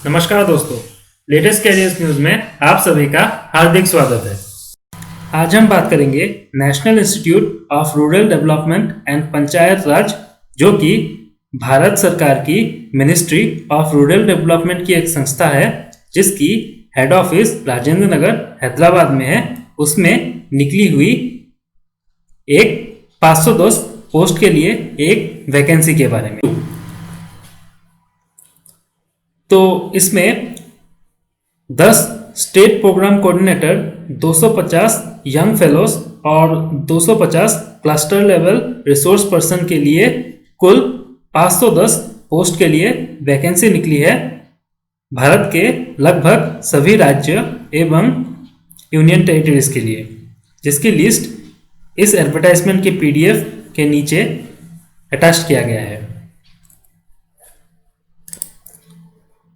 नमस्कार दोस्तों, latest carriers news में आप सभी का हार्दिक स्वागत है। आज हम बात करेंगे national institute of rural development and panchayat raj, जो कि भारत सरकार की मिनिस्ट्री ऑफ रूरल डेवलपमेंट की एक संस्था है, जिसकी हेड ऑफिस राजेंद्र नगर हैदराबाद में है। उसमें निकली हुई एक 510 पोस्ट के लिए एक वैकेंसी के बारे में। तो इसमें 10 state programme coordinator, 250 young fellows और 250 क्लस्टर लेवल रिसोर्स पर्सन के लिए कुल 510 पोस्ट के लिए वैकेंसी निकली है भारत के लगभग सभी राज्य एवं यूनियन टेरिटरीज के लिए, जिसकी लिस्ट इस एडवर्टाइजमेंट के पीडीएफ के नीचे अटैच किया गया है।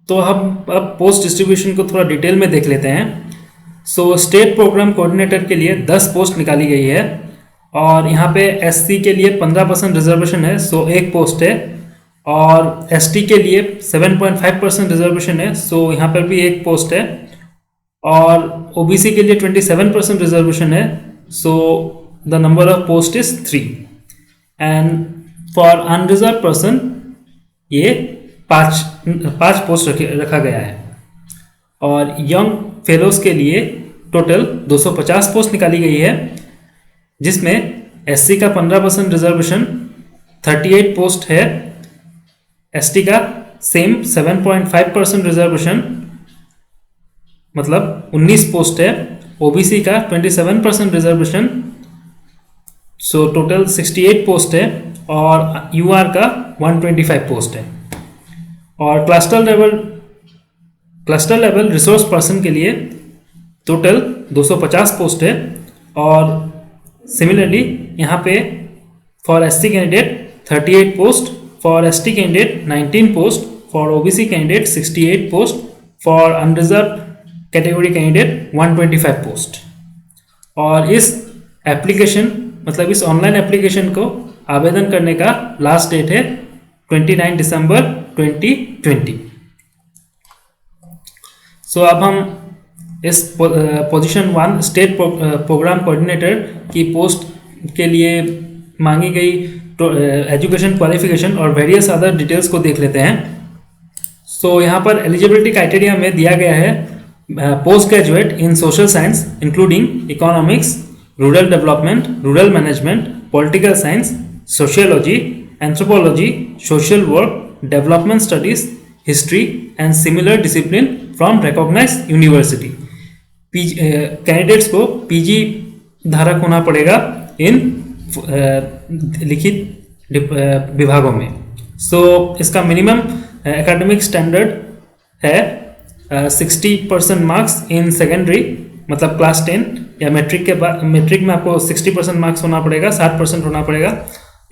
तो हम अब पोस्ट डिस्ट्रीब्यूशन को थोड़ा डिटेल में देख लेते हैं। स्टेट प्रोग्राम कोऑर्डिनेटर के लिए 10 पोस्ट निकाली गई है और यहाँ पे एससी के लिए 15% रिजर्वेशन है, सो एक पोस्ट है, और एसटी के लिए 7.5% रिजर्वेशन है, सो यहाँ पर भी एक पोस्ट है, और ओबीसी के लिए 27% रिजर्वेशन है, so the number of post is 3, and for unreserved person ये पाँच पोस्ट रखा गया है। और यंग फेलोज के लिए टोटल 250 पोस्ट निकाली गई है, जिसमें एससी का 15% रिजर्वेशन 38 पोस्ट है, एसटी का सेम 7.5% रिजर्वेशन मतलब 19 पोस्ट है, ओबीसी का 27% रिजर्वेशन, सो टोटल 68 पोस्ट है, और यूआर का 125 पोस्ट है। और क्लस्टर लेवल रिसोर्स पर्सन के लिए टोटल 250 पोस्ट है, और सिमिलरली यहाँ पे for SC candidate 38 post, for ST candidate 19 post, for OBC candidate 68 post, for unreserved category candidate 125 post. और इस एप्लीकेशन मतलब इस ऑनलाइन एप्लीकेशन को आवेदन करने का लास्ट डेट है 29 दिसंबर 2020। सो अब हम इस पोजीशन 1 स्टेट प्रोग्राम कोऑर्डिनेटर की पोस्ट के लिए मांगी गई एजुकेशन क्वालिफिकेशन और वेरियस अदर डिटेल्स को देख लेते हैं। सो यहाँ पर एलिजिबिलिटी क्राइटेरिया में दिया गया है post graduate in social science including economics, rural development, rural management, political science, sociology, anthropology, social work, development studies, history and similar discipline from recognised university. Candidates को पीजी धारक होना पड़ेगा इन लिखित विभागों में। सो इसका मिनिमम एकेडमिक स्टैंडर्ड है 60% marks in secondary, मतलब क्लास 10 या मैट्रिक के बाद। मैट्रिक में आपको 60% मार्क्स होना पड़ेगा, 60% होना पड़ेगा,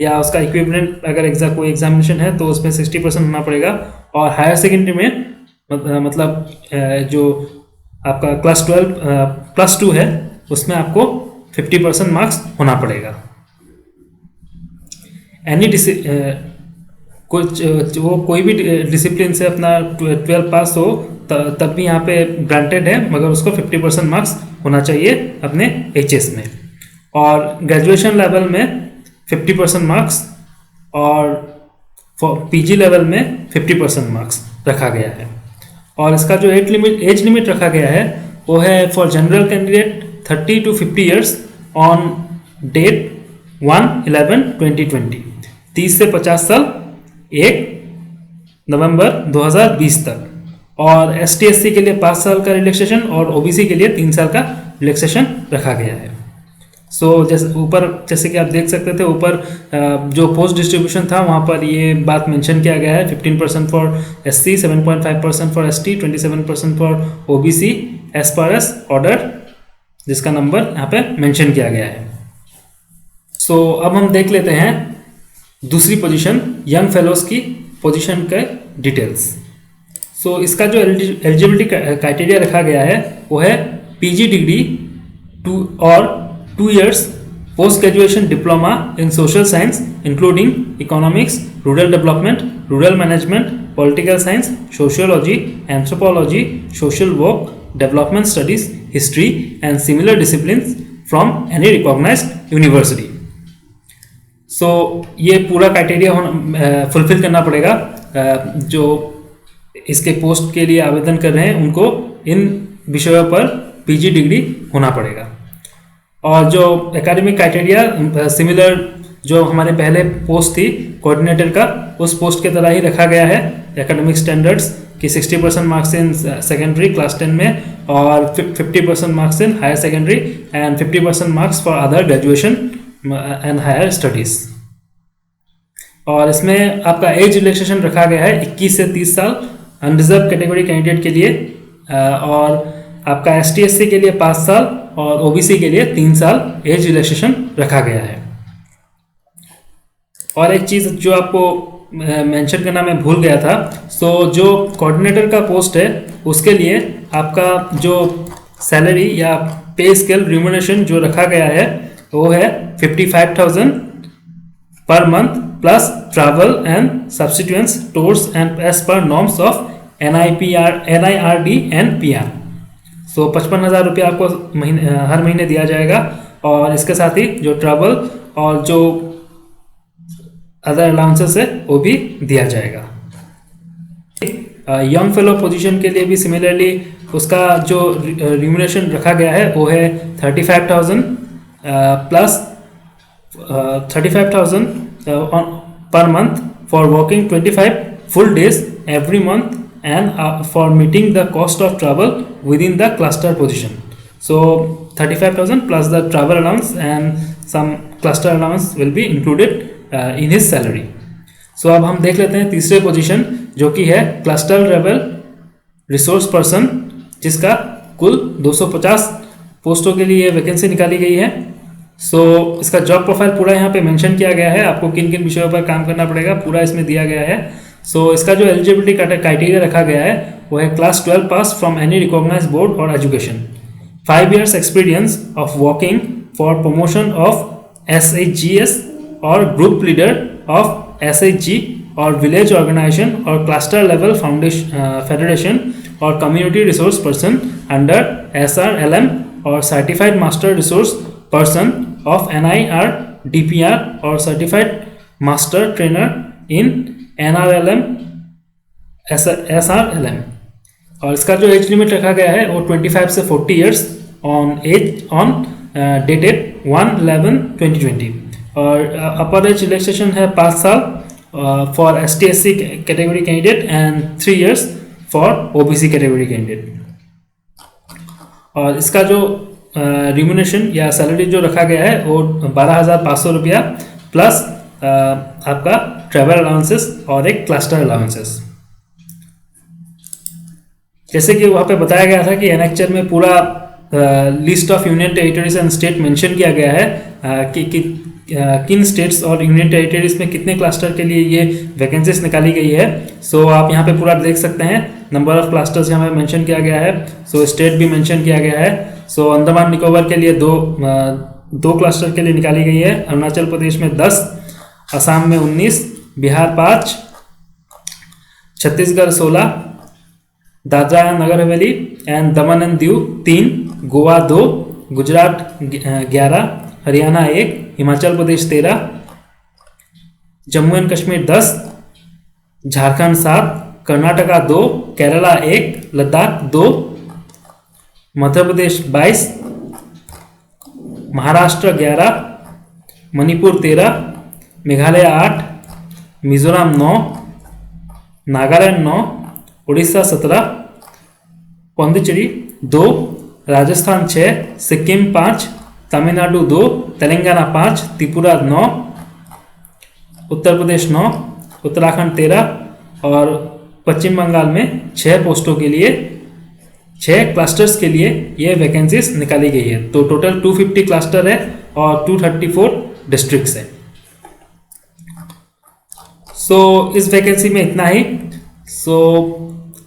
या उसका इक्विवेलेंट अगर कोई एग्जामिनेशन है तो उसमें 60% होना पड़ेगा। और हायर सेकेंडरी में मतलब जो आपका क्लास 12 प्लस 2 है उसमें आपको 50% मार्क्स होना पड़ेगा। कोई भी डिसिप्लिन से अपना 12 पास हो तब भी यहाँ पे ग्रांटेड है, मगर उसको 50% मार्क्स होना चाहिए अपने एचएस में। और ग्रेजुएशन लेवल में 50% मार्क्स, और पीजी लेवल में 50% मार्क्स रखा गया है। और इसका जो एज लिमिट रखा गया है वो है for general candidate 30 to 50 years on date 1/11/2020, 30 से 50 साल 1 नवंबर 2020 तक। और ST SC के लिए 5 साल का रिलैक्सेशन और OBC के लिए 3 साल का रिलैक्सेशन रखा गया है। सो जैसे कि आप देख सकते थे ऊपर जो पोस्ट डिस्ट्रीब्यूशन था वहाँ पर ये बात मेंशन किया गया है, 15% for SC, 7.5% for ST, 27% for OBC as per age order, जिसका नंबर यहाँ पे मेंशन किया गया है। सो अब हम देख लेते हैं दूसरी पोजीशन यंग फेलोज की पोजीशन के डिटेल्स। सो इसका जो एलिजिबिलिटी क्राइटेरिया रखा गया है वो है PG degree 2 years post graduation diploma in social science including economics, rural development, rural management, political science, sociology, anthropology, social work, development studies, history and similar disciplines from any recognized university. So ये पूरा criteria fulfil करना पड़ेगा। जो इसके post के लिए आवेदन कर रहे हैं उनको इन विषयों पर पीजी डिग्री होना पड़ेगा। और जो एकेडमिक क्राइटेरिया सिमिलर जो हमारे पहले पोस्ट थी कोऑर्डिनेटर का, उस पोस्ट के तरह ही रखा गया है। एकेडमिक स्टैंडर्ड्स कि 60% मार्क्स इन सेकेंडरी क्लास 10 में और 50% marks in higher secondary and 50% marks for other graduation and higher studies. और इसमें आपका एज रिलैक्सेशन रखा गया है 21 से 30 साल अनरिजर्व कैटेगरी कैंडिडेट के लिए, और आपका ST SC के लिए 5 साल और OBC के लिए 3 साल एज रिलैक्सेशन रखा गया है। और एक चीज़ जो आपको मेंशन करना मैं भूल गया था, सो जो कोऑर्डिनेटर का पोस्ट है उसके लिए आपका जो सैलरी या पे स्केल रिम्यूनरेशन जो रखा गया है वो है 55,000 पर month plus travel and subsistence tours and as per norms of NIRD and PR। So 55,000 रुपये आपको हर महीने दिया जाएगा, और इसके साथ ही जो ट्रैवल और जो अदर अलाउंसेस है वो भी दिया जाएगा। यंग फेलो पोजीशन के लिए भी सिमिलरली उसका जो रिम्यूनरेशन रखा गया है वो है 35,000 plus 35,000 per month for working 25 full days every month and for meeting the cost of travel within the cluster position. So 35,000 plus the travel allowance and some cluster allowance will be included in his salary. So अब हम देख लेते हैं तीसरे position जो कि है cluster level resource person, जिसका कुल 250 पोस्टों के लिए वैकेंसी निकाली गई है। सो इसका जॉब प्रोफाइल पूरा यहाँ पे मेंशन किया गया है, आपको किन किन विषयों पर काम करना पड़ेगा पूरा इसमें दिया गया है। सो इसका जो एलिजिबिलिटी क्राइटेरिया रखा गया है वो है class 12 pass from any recognized board और education, 5 years experience of working for promotion of SHGS और ग्रुप लीडर ऑफ SHG और विलेज ऑर्गेनाइजेशन और क्लस्टर लेवल फेडरेशन और community resource person under SRLM और certified master resource person of NIRDPR और certified master trainer in NRLM SRLM। और इसका जो age limit रखा गया है वो 25 से 40 years ऑन डेटेड 1/11/2020। और अपर एज रिलैक्सेशन है 5 साल for ST SC category candidate and 3 years for OBC category candidate. और इसका जो रिम्यूनरेशन या सैलरी जो रखा गया है वो 12,500 रुपया प्लस आपका ट्रैवल अलाउंसेस और एक क्लस्टर अलाउंसेस। जैसे कि वहाँ पे बताया गया था कि एनेक्चर में पूरा list of union territories and state mention किया गया है कि किन स्टेट्स और यूनियन टेरिटरीज में कितने क्लस्टर के लिए ये वैकेंसीज निकाली गई है। सो आप यहाँ पे पूरा देख सकते हैं, नंबर ऑफ क्लस्टर्स यहाँ पे मेंशन किया गया है। सो स्टेट भी मेंशन किया गया है। सो अंडमान निकोबार के लिए दो क्लस्टर के लिए निकाली गई है, अरुणाचल प्रदेश में 10, असम में 19, Bihar 5, Chhattisgarh 16, Dadra and Nagar Haveli and Daman and Diu 3, Goa 2, Gujarat 11, Haryana 1, Himachal Pradesh 13, Jammu and Kashmir 10, Jharkhand 7, Karnataka 2, Kerala 1, Ladakh 2, Madhya Pradesh 22, Maharashtra 11, Manipur 13, Meghalaya 8, Mizoram 9, Nagaland 9, Orissa 17, Pondicherry 2, Rajasthan 6, Sikkim 5, Tamil Nadu 2, Telangana 5, Tripura 9, Uttar Pradesh 9, Uttarakhand 13 और पश्चिम बंगाल में 6 पोस्टों के लिए 6 क्लस्टर्स के लिए ये वैकेंसीज निकाली गई है। तो टोटल 250 क्लस्टर है और 234 डिस्ट्रिक्ट्स है। सो इस वैकेंसी में इतना ही। सो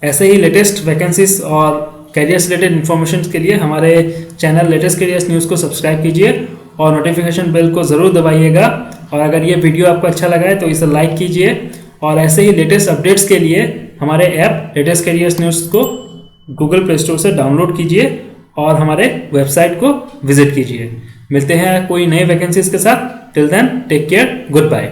ऐसे ही लेटेस्ट वैकेंसीज और कैरियर्स रिलेटेड इन्फॉर्मेशन के लिए हमारे चैनल लेटेस्ट कैरियर्स न्यूज़ को सब्सक्राइब कीजिए और नोटिफिकेशन बेल को ज़रूर दबाइएगा। और अगर ये वीडियो आपको अच्छा लगा है तो इसे लाइक कीजिए और ऐसे ही लेटेस्ट अपडेट्स के लिए हमारे ऐप लेटेस्ट करियर्स न्यूज़ को गूगल प्ले स्टोर से डाउनलोड कीजिए और हमारे वेबसाइट को विजिट कीजिए। मिलते हैं कोई नए वैकेंसीज के साथ। Till then take care, good bye.